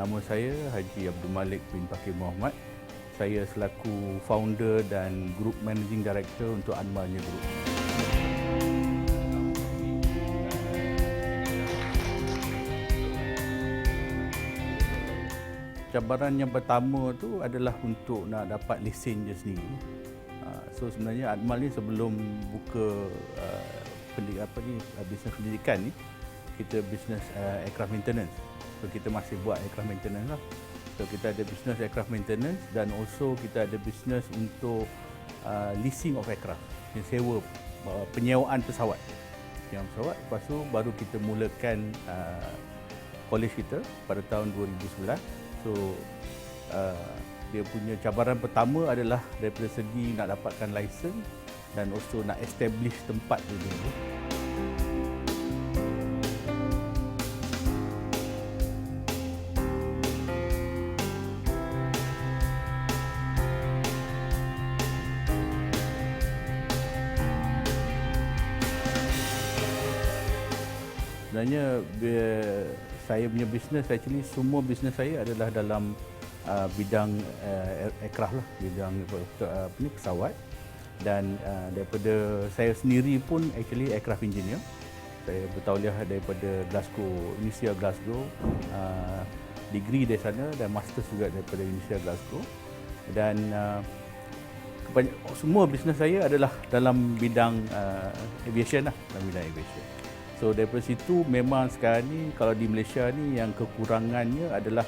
Nama saya Haji Abdul Malik bin Pakir Muhammad. Saya selaku founder dan Group Managing Director untuk Anmalnya Group. Cabaran yang pertama tu adalah untuk nak dapat lesen je sendiri. So sebenarnya Anmal ni sebelum buka bisnes pendidikan ni, kita bisnes aircraft maintenance. So kita masih buat aircraft maintenance lah. So kita ada bisnes aircraft maintenance dan also kita ada bisnes untuk leasing of aircraft, sewa penyewaan pesawat. Lepas tu baru kita mulakan college kita pada tahun 2011. So dia punya cabaran pertama adalah daripada segi nak dapatkan lesen dan also nak establish tempat dulu. Sebenarnya saya punya bisnes, actually semua bisnes saya adalah dalam bidang aircraft lah, bidang pesawat. Dan daripada saya sendiri pun actually aircraft engineer. Saya bertauliah daripada Glasgow, University of Glasgow, degree dari sana dan master juga daripada University of Glasgow. Dan semua bisnes saya adalah dalam bidang aviation lah, dalam bidang aviation. So daripada situ memang sekarang ni kalau di Malaysia ni yang kekurangannya adalah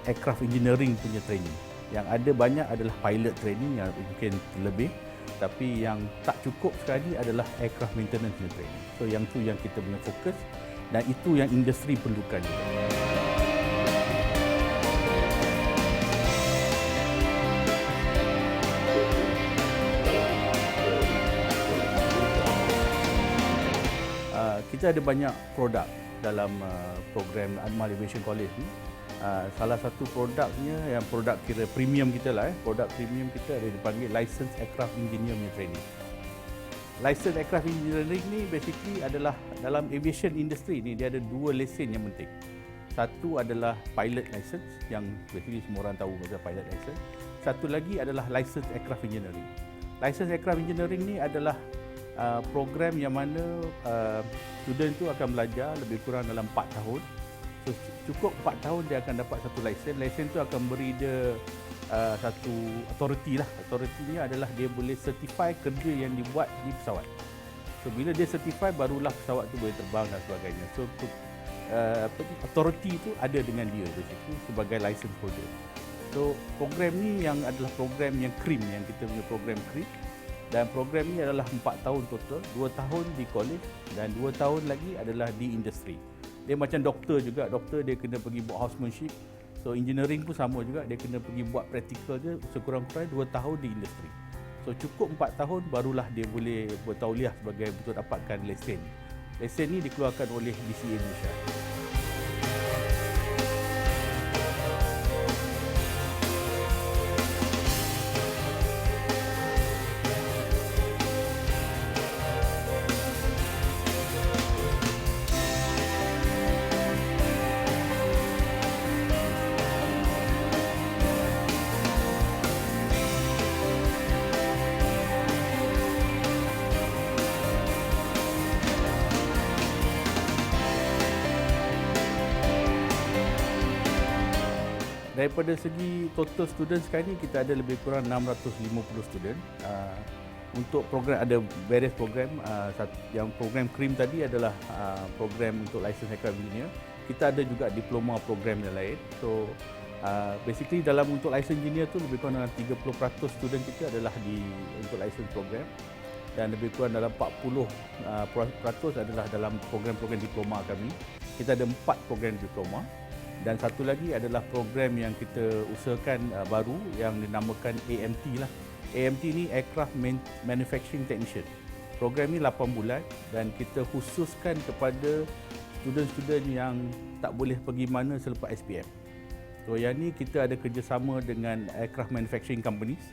aircraft engineering punya training. Yang ada banyak adalah pilot training yang mungkin lebih, tapi yang tak cukup sekarang ni adalah aircraft maintenance punya training. So yang tu yang kita punya fokus dan itu yang industri perlukan juga. Kita ada banyak produk dalam program Anmal Aviation College ni. Salah satu produknya yang produk kira premium kita lah. Produk premium kita ada dipanggil License Aircraft Engineer punya training. License Aircraft Engineering ni basically adalah dalam aviation industry ni dia ada dua lesen yang penting. Satu adalah pilot license yang basically semua orang tahu pasal pilot license. Satu lagi adalah License Aircraft Engineering. License Aircraft Engineering ni adalah program yang mana student tu akan belajar lebih kurang dalam 4 tahun. So, cukup 4 tahun dia akan dapat satu lesen. Lesen tu akan beri dia satu authority lah. Authority ni adalah dia boleh certify kerja yang dibuat di pesawat. So bila dia certify barulah pesawat tu boleh terbang dan sebagainya. So authority tu ada dengan dia basically sebagai license holder. So program ni yang adalah program yang cream, yang kita punya program cream. Dan program ni adalah 4 tahun total, 2 tahun di college dan 2 tahun lagi adalah di industri. Dia macam doktor juga, doktor dia kena pergi buat housemanship. So engineering pun sama juga, dia kena pergi buat practical je sekurang-kurang 2 tahun di industri. So cukup 4 tahun barulah dia boleh bertauliah sebagai betul dapatkan lesen. Lesen ni dikeluarkan oleh DCA Malaysia. Daripada segi total student sekarang ni kita ada lebih kurang 650 student. Untuk program ada various program. Yang program cream tadi adalah program untuk license aircraft engineer. Kita ada juga diploma program yang lain. So basically dalam untuk license engineer tu lebih kurang dalam 30% student kita adalah untuk license program dan lebih kurang dalam 40% adalah dalam program-program diploma kami. Kita ada 4 program diploma. Dan satu lagi adalah program yang kita usahakan baru yang dinamakan AMT lah. AMT ni Aircraft Manufacturing Technician. Program ni 8 bulan dan kita khususkan kepada student-student yang tak boleh pergi mana selepas SPM. So yang ni kita ada kerjasama dengan aircraft manufacturing companies.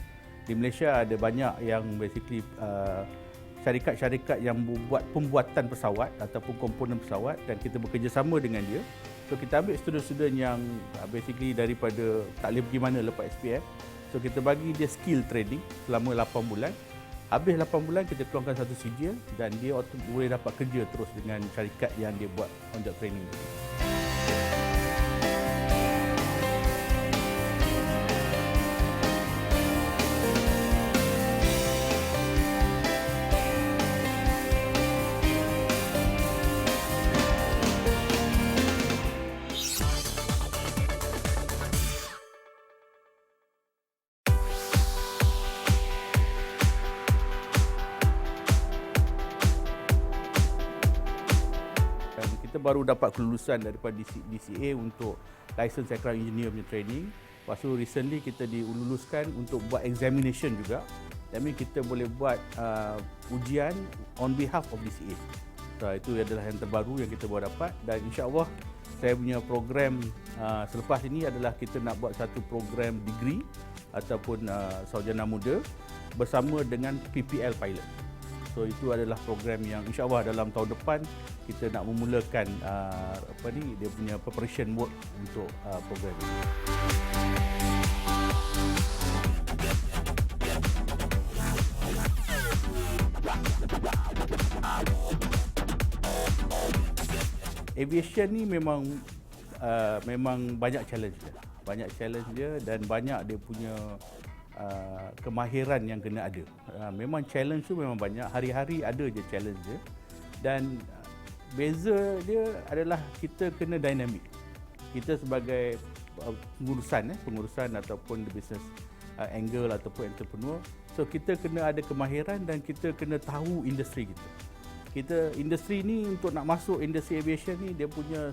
Di Malaysia ada banyak yang basically syarikat-syarikat yang membuat pembuatan pesawat ataupun komponen pesawat dan kita bekerjasama dengan dia. So kita ambil student-student yang basically daripada tak boleh pergi mana lepas SPM. So kita bagi dia skill training selama 8 bulan. Habis 8 bulan kita keluarkan satu sijil dan dia boleh dapat kerja terus dengan syarikat yang dia buat on job training. Kita baru dapat kelulusan daripada DCA untuk license aircraft engineer punya training. Lepas tu recently kita diluluskan untuk buat examination juga. That means kita boleh buat ujian on behalf of DCA. So, itu adalah yang terbaru yang kita baru dapat dan insya-Allah saya punya program selepas ini adalah kita nak buat satu program degree ataupun sarjana muda bersama dengan PPL pilot. So itu adalah program yang insya-Allah dalam tahun depan kita nak memulakan dia punya preparation work untuk program ini. Aviation ni memang banyak challenge dia. Banyak challenge dia dan banyak dia punya kemahiran yang kena ada. Memang challenge tu memang banyak, hari-hari ada je challenge dia. Dan beza dia adalah kita kena dinamik. Kita sebagai pengurusan ataupun business angle ataupun entrepreneur, so kita kena ada kemahiran dan kita kena tahu industri kita. Industri ni untuk nak masuk industri aviation ni dia punya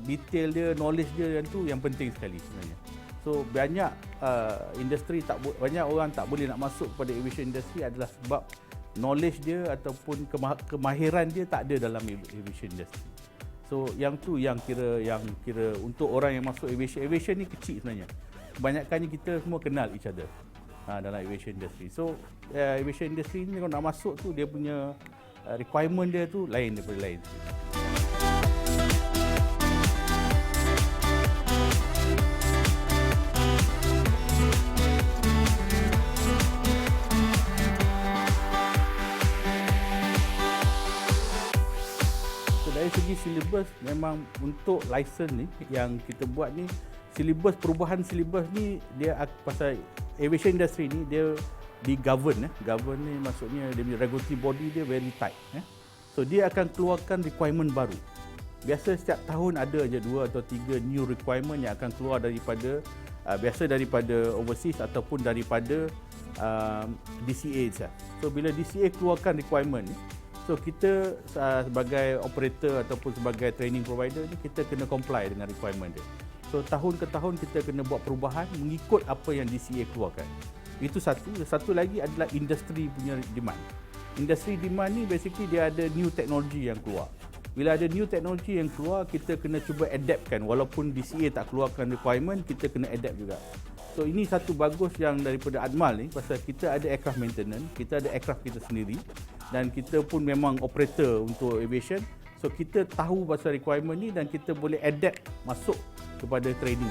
detail dia, knowledge dia yang penting sekali sebenarnya. So banyak banyak orang tak boleh nak masuk kepada aviation industry adalah sebab knowledge dia ataupun kemahiran dia tak ada dalam aviation industry. So yang kira untuk orang yang masuk aviation ni kecil sebenarnya. Kebanyakannya kita semua kenal each other dalam aviation industry. So aviation industry ni kalau nak masuk tu dia punya requirement dia tu lain daripada lain. Dari segi silibus memang untuk license ni yang kita buat ni, perubahan silibus ni dia pasal aviation industry ni dia govern ni maksudnya dia punya regulatory body dia very tight. So dia akan keluarkan requirement baru. Biasa setiap tahun ada aja 2 atau 3 new requirement yang akan keluar daripada overseas ataupun daripada DCA saja. So bila DCA keluarkan requirement ni, so kita sebagai operator ataupun sebagai training provider ni kita kena comply dengan requirement dia. So tahun ke tahun kita kena buat perubahan mengikut apa yang DCA keluarkan. Itu satu. Satu lagi adalah industri punya demand. Industri demand ni basically dia ada new technology yang keluar. Bila ada new technology yang keluar, kita kena cuba adaptkan. Walaupun DCA tak keluarkan requirement, kita kena adapt juga. So ini satu bagus yang daripada Admal ni pasal kita ada aircraft maintenance, kita ada aircraft kita sendiri dan kita pun memang operator untuk aviation. So kita tahu pasal requirement ni dan kita boleh adapt masuk kepada training.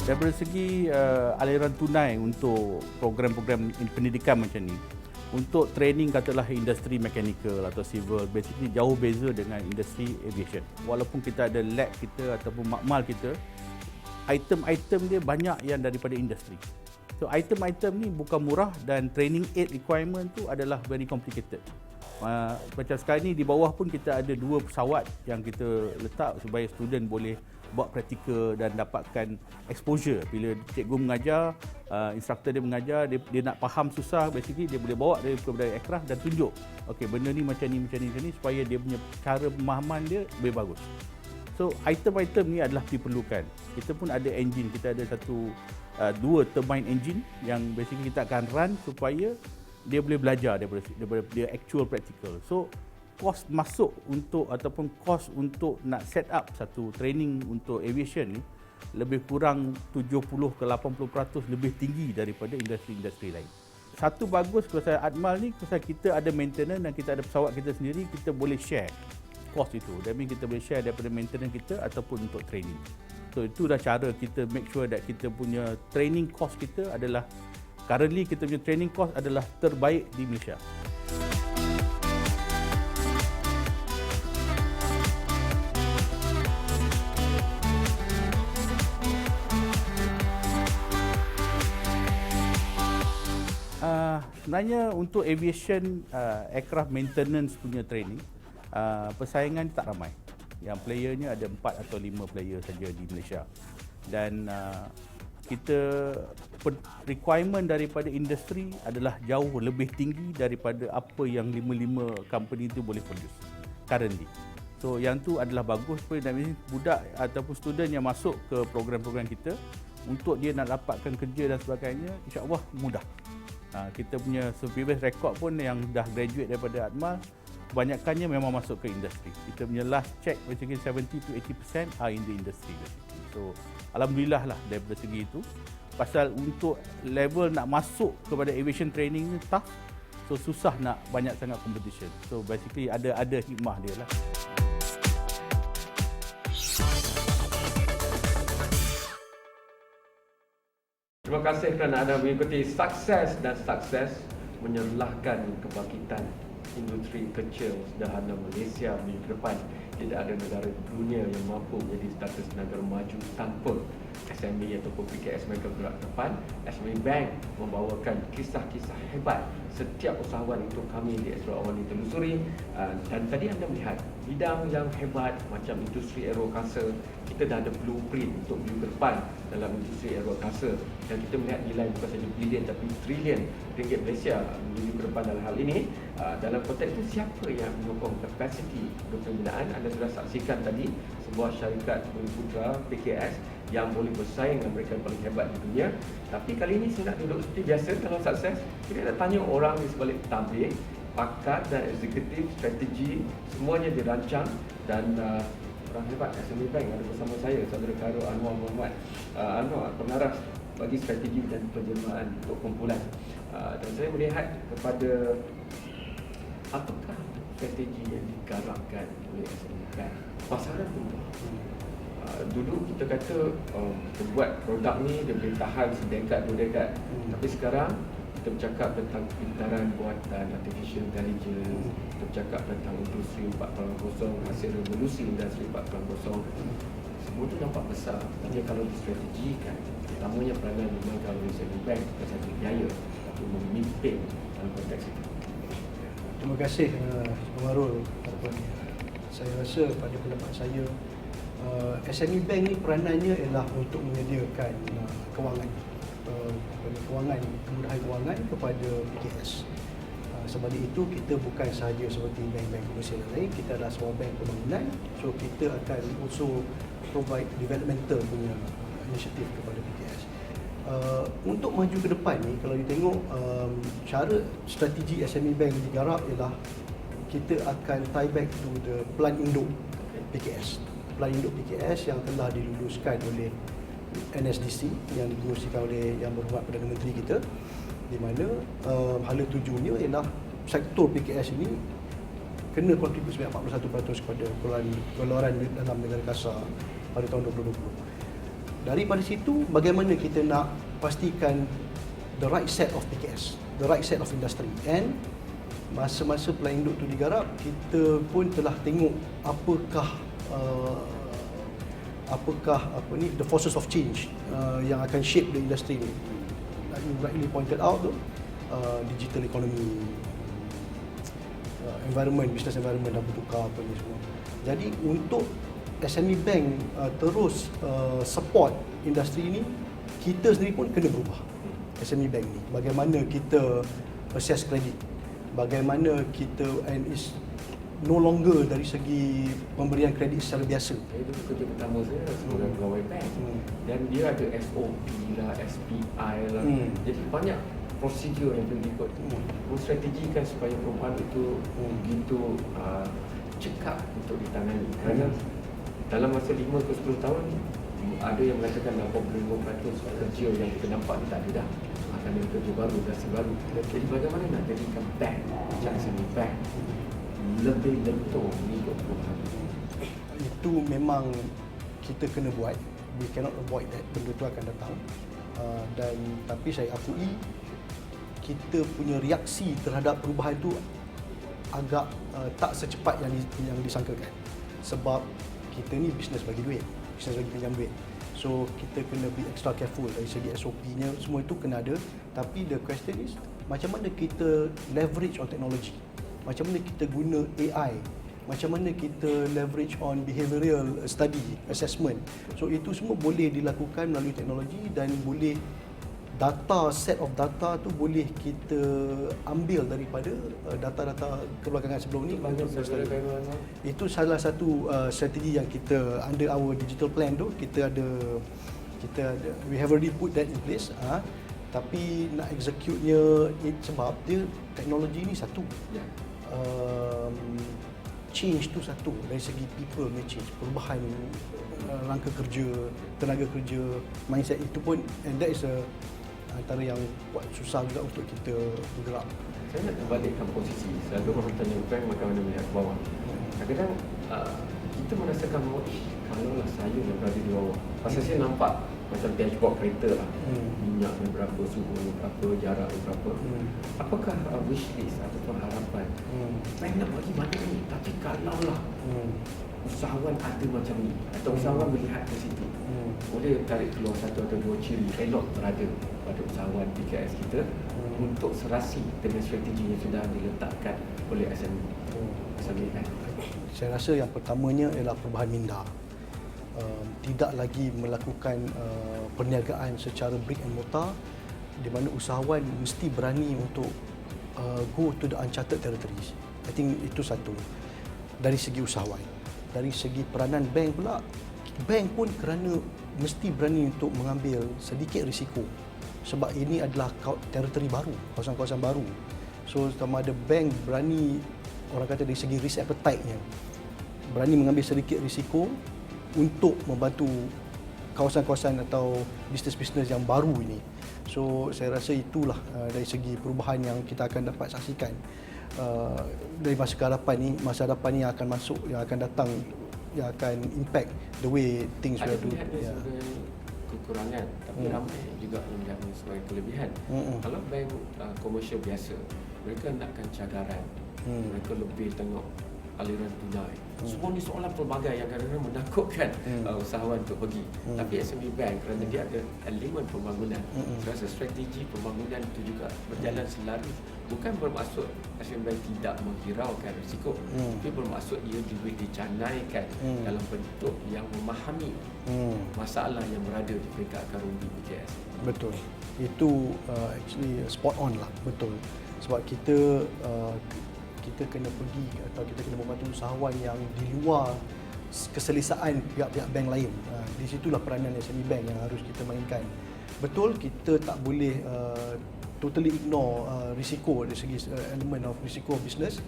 Daripada segi aliran tunai untuk program-program pendidikan macam ni, untuk training katalah industri mechanical atau civil, basically jauh beza dengan industri aviation. Walaupun kita ada lab kita ataupun makmal kita, item-item dia banyak yang daripada industri. So item-item ni bukan murah dan training aid requirement tu adalah very complicated. Macam sekarang ni di bawah pun kita ada 2 pesawat yang kita letak supaya student boleh buat praktikal dan dapatkan exposure. Bila cikgu mengajar, instructor dia mengajar, dia nak faham susah, basically dia boleh bawa dia kepada aircraft dan tunjuk, okey benda ni macam ni supaya dia punya cara pemahaman dia lebih bagus. So item-item ni adalah diperlukan. Kita pun ada engine, kita ada 2 turbine engine yang basically kita akan run supaya dia boleh belajar daripada dia actual practical. So kos masuk untuk ataupun kos untuk nak set up satu training untuk aviation ni lebih kurang 70 ke 80% lebih tinggi daripada industri-industri lain. Satu bagus pasal Admal ni, pasal kita ada maintenance dan kita ada pesawat kita sendiri, kita boleh share kos itu. That means kita boleh share daripada maintenance kita ataupun untuk training. So itu dah cara kita make sure that kita punya training cost kita adalah, currently kita punya training cost adalah terbaik di Malaysia. Sebenarnya untuk aviation aircraft maintenance punya training, persaingan tak ramai. Yang playernya ada 4 atau 5 player saja di Malaysia. Dan kita requirement daripada industri adalah jauh lebih tinggi daripada apa yang 5 company itu boleh produce currently. So yang tu adalah bagus pun, budak ataupun student yang masuk ke program-program kita, untuk dia nak dapatkan kerja dan sebagainya, insya-Allah mudah. Kita punya previous record pun yang dah graduate daripada Admal, kebanyakannya memang masuk ke industri. Kita punya last check basically 70 to 80% are in the industry basically. So alhamdulillah lah daripada segi itu. Pasal untuk level nak masuk kepada aviation training ni tough. So susah nak banyak sangat competition. So basically ada hikmah dia lah. Terima kasih kerana anda mengikuti Sukses dan Sukses menyerlahkan kebangkitan industri kecil sederhana Malaysia minggu depan. Tidak ada negara dunia yang mampu menjadi status negara maju tanpa SME ataupun PKS mereka gerak depan. SME Bank membawakan kisah-kisah hebat setiap usahawan untuk kami di Astro Awani telusuri. Dan tadi anda melihat bidang yang hebat macam industri aeroangkasa. Kita dah ada blueprint untuk minggu depan dalam industri aeroangkasa, dan kita melihat nilai bukan saja bilion tapi trilion ringgit Malaysia minggu depan dalam hal ini. Dalam konteks itu, siapa yang menyokong kapasiti pembinaan? Anda sudah saksikan tadi sebuah syarikat putra PKS yang boleh bersaing dengan mereka yang paling hebat di dunia. Tapi kali ini saya nak duduk seperti biasa dalam Sukses. Kita nak tanya orang di sebalik tabir, pakar dan eksekutif strategi, semuanya dirancang. Dan orang hebat SME Bank ada bersama saya, saudara karo Anwar Muhammad. Anwar, pengarah bagi strategi dan penjelmaan untuk kumpulan. Dan saya melihat kepada apakah strategi yang digarapkan oleh SME Bank. Pasaran berubah. Dulu kita kata kita buat produk ni dia boleh tahan sedekad, 2 dekad. Tapi sekarang kita bercakap tentang pintaran buatan artificial intelligence, kita bercakap tentang industri 4.0, hasil revolusi industri 4.0. Semua tu nampak besar. Tapi kalau distrategikan, utamanya peranan dimainkan oleh SME Bank bukan sahaja biaya tapi memimpin dalam konteks itu. Terima kasih Marul. Saya rasa pada pendapat saya, SME Bank ni peranannya ialah untuk menyediakan kewangan, kemudahan kewangan kepada PKS. Sebab itu kita bukan sahaja seperti bank-bank komersial lain, kita adalah sebuah bank pembangunan. So kita akan also provide developmental punya inisiatif kepada PKS. Untuk maju ke depan ni, kalau you tengok cara strategi SME Bank digarap ialah kita akan tie back to the plan induk PKS. Plan induk PKS yang telah diluluskan oleh NSDC yang dikerusikan oleh Yang Berhormat Perdana Menteri kita, di mana hala tujuannya ialah sektor PKS ini kena kontribusi sebanyak 41% kepada keluaran dalam negara kasar pada tahun 2020. Daripada situ, bagaimana kita nak pastikan the right set of PKS, the right set of industry. And masa-masa plan induk tu digarap, kita pun telah tengok apakah the forces of change yang akan shape the industry ni. Like you rightly pointed out tu, digital economy, environment, business environment dah bertukar apa ni semua. Jadi untuk SME Bank terus support industri ini, kita sendiri pun kena berubah. SME Bank ni, bagaimana kita assess kredit, bagaimana kita, and is no longer dari segi pemberian kredit secara biasa. Saya dulu kerja pertama saya sebagai pegawai bank dan dia ada SOP lah, SPI lah. Jadi banyak prosedur yang perlu diikut. Strategikan supaya perubahan itu begitu cekap untuk ditangani. Kerana dalam masa 5 ke 10 tahun ada yang mengatakan 85% kerja yang kita nampak ni tak ada dah. Akan ada kerja baru, industri baru. Jadi bagaimana nak jadikan bank, macam SME bank lebih lentur mengikut perubahan? Itu memang kita kena buat. We cannot avoid that. Benda tu akan datang. Dan tapi saya akui kita punya reaksi terhadap perubahan tu agak tak secepat yang disangkakan. Sebab kita ni bisnes bagi duit, bisnes bagi pinjam duit. So kita kena be extra careful dari segi SOP-nya, semua itu kena ada. Tapi the question is, macam mana kita leverage on teknologi? Macam mana kita guna AI? Macam mana kita leverage on behavioral study, assessment. So itu semua boleh dilakukan melalui teknologi dan boleh set of data tu boleh kita ambil daripada data-data kebelakangan sebelum ni. Itu salah satu strategi yang kita under our digital plan tu kita ada we have already put that in place. Tapi nak execute-nya sebab dia teknologi ni satu. Change tu satu dari segi people punya change, perubahan rangka kerja, tenaga kerja, mindset itu pun, and that is antara yang buat susah juga untuk kita bergerak. Saya nak membalikkan posisi. Selalu orang tanya bank bagaimana melihat ke bawah. Kadang-kadang kita merasakan bahawa kalaulah saya yang berada di bawah, pasal saya nampak macam dashboard kereta lah, minyaknya berapa, suhunya berapa, jaraknya berapa. Apakah wishlist ataupun harapan bank nak bagi mana ni? Tapi kalaulah usahawan ada macam ni atau usahawan melihat ke situ, boleh tarik keluar satu atau dua ciri elok berada pada usahawan PKS kita untuk serasi dengan strategi yang sudah diletakkan oleh SME Bank. Saya rasa yang pertamanya ialah perubahan minda. Tidak lagi melakukan perniagaan secara brick and mortar, di mana usahawan mesti berani untuk go to the uncharted territories. I think itu satu dari segi usahawan. Dari segi peranan bank pula, bank pun kerana mesti berani untuk mengambil sedikit risiko, sebab ini adalah teritori baru, kawasan-kawasan baru. So sama ada bank berani, orang kata dari segi risk appetite-nya, berani mengambil sedikit risiko untuk membantu kawasan-kawasan atau bisnes-bisnes yang baru ini. So saya rasa itulah dari segi perubahan yang kita akan dapat saksikan dari masa hadapan ni yang akan masuk, yang akan datang, yang akan impact the way things will do. Ada sebagai kekurangan, tapi ramai juga yang melihatnya sebagai kelebihan. Kalau bank komersial biasa, mereka nakkan cagaran, mereka lebih tengok aliran tunai. Semua ni soalan pelbagai yang kadang-kadang menakutkan usahawan untuk pergi. Tapi SME Bank, kerana dia ada elemen pembangunan, saya rasa strategi pembangunan itu juga berjalan selaras. Bukan bermaksud SME Bank tidak menghiraukan risiko, tapi bermaksud ia dicanaikan dalam bentuk yang memahami masalah yang berada di peringkat akar umbi PKS. Betul. Itu actually spot on lah, betul. Sebab kita kena pergi atau kita kena membantu usahawan yang di luar keselesaan pihak-pihak bank lain. Di situlah peranan SME Bank yang harus kita mainkan. Betul, kita tak boleh totally ignore risiko dari segi elemen of risiko bisnes,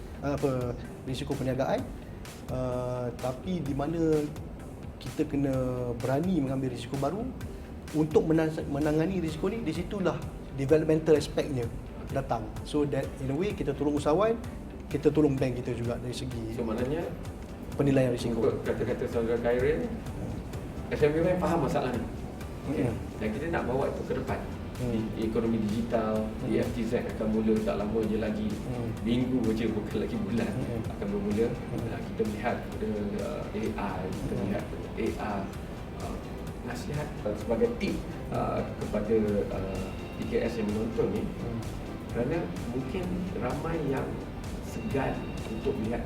risiko perniagaan, tapi di mana kita kena berani mengambil risiko baru untuk menangani risiko ni. Di situlah developmental aspect-nya datang. So that in a way kita tolong usahawan, kita tolong bank kita juga dari segi maknanya penilaian risiko. Kata-kata saudara Khairil, SME Bank faham masalah ni. Dan kita nak bawa itu ke depan. Ekonomi digital, EFTZ akan mula tak lama je lagi. Minggu je, bukan lagi bulan akan bermula. Kita melihat AI, kita melihat AR. Nasihat sebagai tip kepada PKS yang menonton ni, kerana mungkin ramai yang segan untuk melihat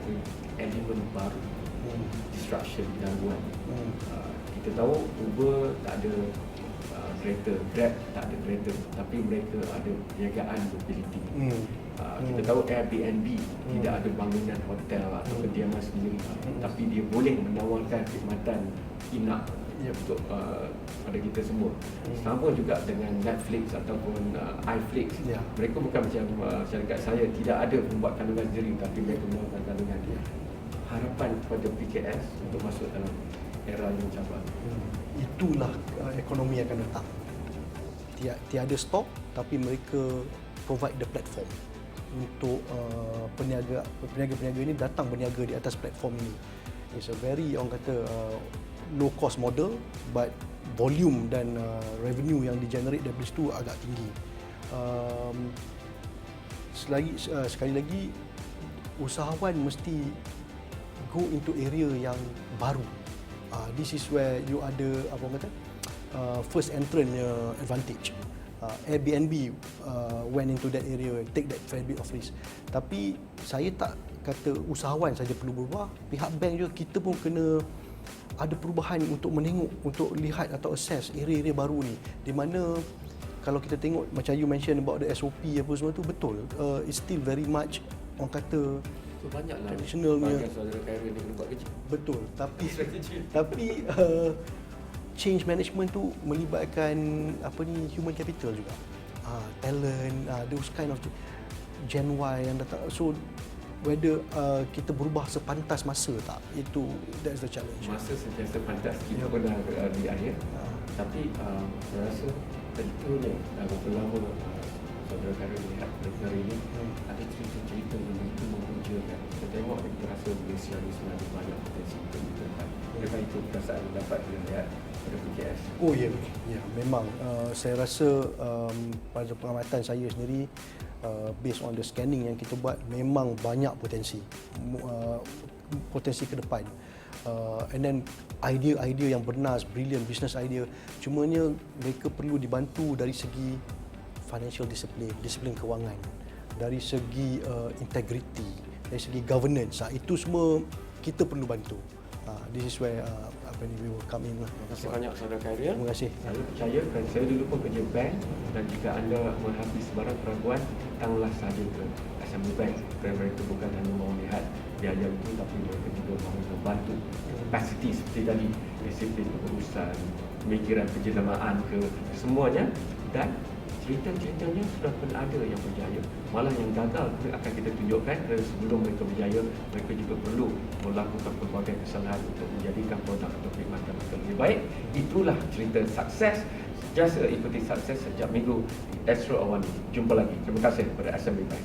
elemen baru, disruption, gangguan. Kita tahu Uber tak ada kereta, Grab tak ada kereta, tapi mereka ada perniagaan mobility. Kita tahu Airbnb tidak ada bangunan hotel atau kediaman sendiri, tapi dia boleh menawarkan khidmatan inap untuk pada kita semua. Sama juga dengan Netflix ataupun iFlix. Mereka bukan macam syarikat saya, tidak ada membuat kandungan sendiri, tapi mereka menawarkan kandungan. Harapan kepada PKS untuk masuk dalam era yang mencabar. Itulah ekonomi akan datang. Tiada stok, tapi mereka provide the platform untuk peniaga-peniaga ini datang berniaga di atas platform ini. It's a very, orang kata, low cost model, but volume dan revenue yang di-generate dari situ agak tinggi. Sekali lagi, usahawan mesti go into area yang baru. This is where you ada first entrant advantage. Airbnb went into that area, take that fair bit of risk. Tapi saya tak kata usahawan saja perlu berubah, pihak bank juga kita pun kena ada perubahan untuk menengok, untuk lihat atau assess area-area baru ni. Di mana kalau kita tengok macam you mention about the SOP apa semua tu, betul. It's still very much orang kata banyaklah traditionalnya. banyak saudara kaya dia kena buat kerja. Betul, tapi change management tu melibatkan human capital juga, talent, those kind of Gen Y yang datang. So whether kita berubah sepantas masa tak, itu that's the challenge. Masa sentiasa pantas, kita pun dah di akhir. Tapi saya rasa tentunya dah berapa lama saudara kaya lihat negara ini ada cerita-cerita yang begitu memujakan. Kita tengok dan kita rasa Malaysia ni sebenarnya banyak potensi untuk kita depan. Adakah itu perasaan yang dapat dilihat pada PKS? Oh ya, memang. Saya rasa pada pengamatan saya sendiri, based on the scanning yang kita buat, memang banyak potensi ke depan. And then idea yang bernas, brilliant business idea. Cumanya mereka perlu dibantu dari segi financial disiplin kewangan, dari segi integrity, dari segi governance. Itu semua kita perlu bantu. This is where we will come in. Terima kasih banyak saudara Khairil. Terima kasih. Saya percaya kerana saya dulu pun kerja bank, dan jika anda menghadapi sebarang keraguan, datanglah sahaja ke SME Bank. Kerana mereka bukan hanya mahu lihat biaya itu, tapi mereka juga mahu membantu kapasiti seperti tadi, disiplin berurusan, pemikiran penjenamaan ke semuanya, dan cerita-ceritanya sudah pernah ada yang berjaya. Malah yang gagal akan kita tunjukkan, kerana sebelum mereka berjaya, mereka juga perlu melakukan pelbagai kesalahan untuk menjadikan produk atau khidmatan mereka lebih baik. Itulah cerita sukses. Just ikuti sukses setiap minggu di Astro Awani. Jumpa lagi. Terima kasih kepada SME Bank.